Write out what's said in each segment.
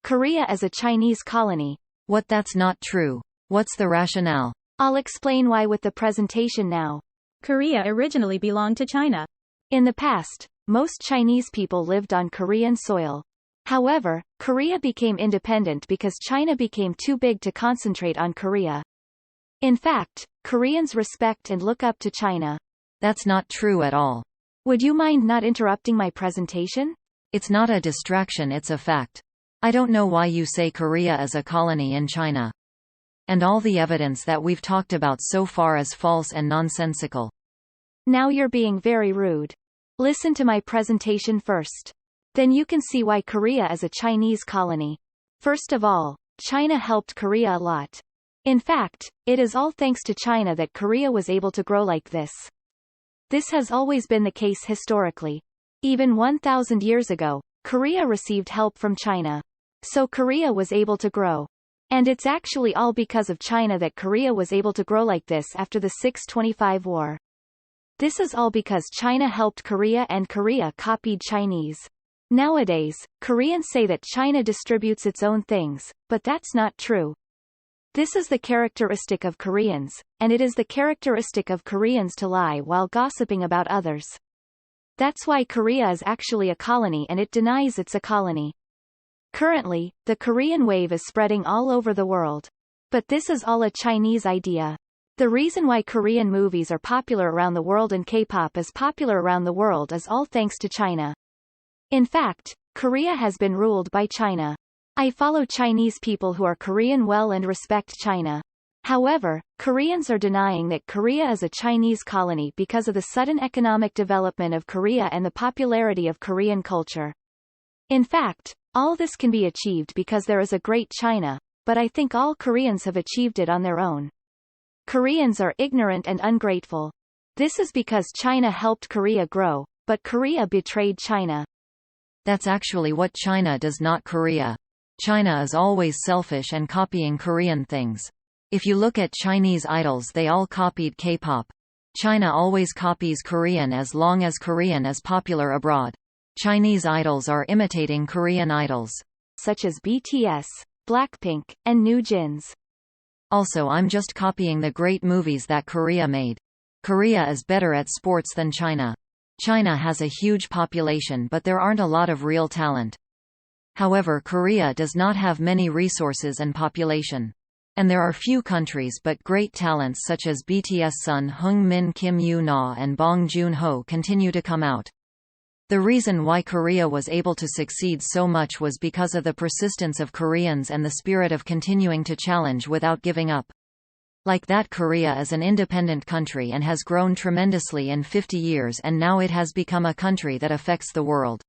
Korea as a Chinese colony. What? That's not true. What's the rationale? I'll explain why with the presentation now. Korea originally belonged to China. In the past, most Chinese people lived on Korean soil. However, Korea became independent because China became too big to concentrate on Korea. In fact, Koreans respect and look up to China. That's not true at all. Would you mind not interrupting my presentation? It's not a distraction, it's a fact. I don't know why you say Korea is a colony in China. And all the evidence that we've talked about so far is false and nonsensical. Now you're being very rude. Listen to my presentation first. Then you can see why Korea is a Chinese colony. First of all, China helped Korea a lot. In fact, it is all thanks to China that Korea was able to grow like this. This has always been the case historically. Even 1,000 years ago, Korea received help from China. So Korea was able to grow. And it's actually all because of China that Korea was able to grow like this after the 625 war. This is all because China helped Korea and Korea copied Chinese. Nowadays, Koreans say that China distributes its own things, but that's not true. This is the characteristic of Koreans, and it is the characteristic of Koreans to lie while gossiping about others. That's why Korea is actually a colony and it denies it's a colony. Currently, the Korean wave is spreading all over the world. But this is all a Chinese idea. The reason why Korean movies are popular around the world and K-pop is popular around the world is all thanks to China. In fact, Korea has been ruled by China. I follow Chinese people who are Korean well and respect China. However, Koreans are denying that Korea is a Chinese colony because of the sudden economic development of Korea and the popularity of Korean culture. In fact, all this can be achieved because there is a great China, but I think all Koreans have achieved it on their own. Koreans are ignorant and ungrateful. This is because China helped Korea grow, but Korea betrayed China. That's actually what China does, not Korea. China is always selfish and copying Korean things. If you look at Chinese idols, they all copied K-pop. China always copies Korean as long as Korean is popular abroad. Chinese idols are imitating Korean idols, such as BTS, Blackpink, and New Jeans. Also, I'm just copying the great movies that Korea made. Korea is better at sports than China. China has a huge population, but there aren't a lot of real talent. However, Korea does not have many resources and population. And there are few countries but great talents such as BTS Sun Heung-min, Kim Yoo-na and Bong Joon-ho continue to come out. The reason why Korea was able to succeed so much was because of the persistence of Koreans and the spirit of continuing to challenge without giving up. Like that, Korea is an independent country and has grown tremendously in 50 years, and now it has become a country that affects the world.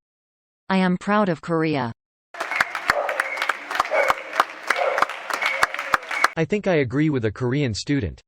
I am proud of Korea. I think I agree with a Korean student.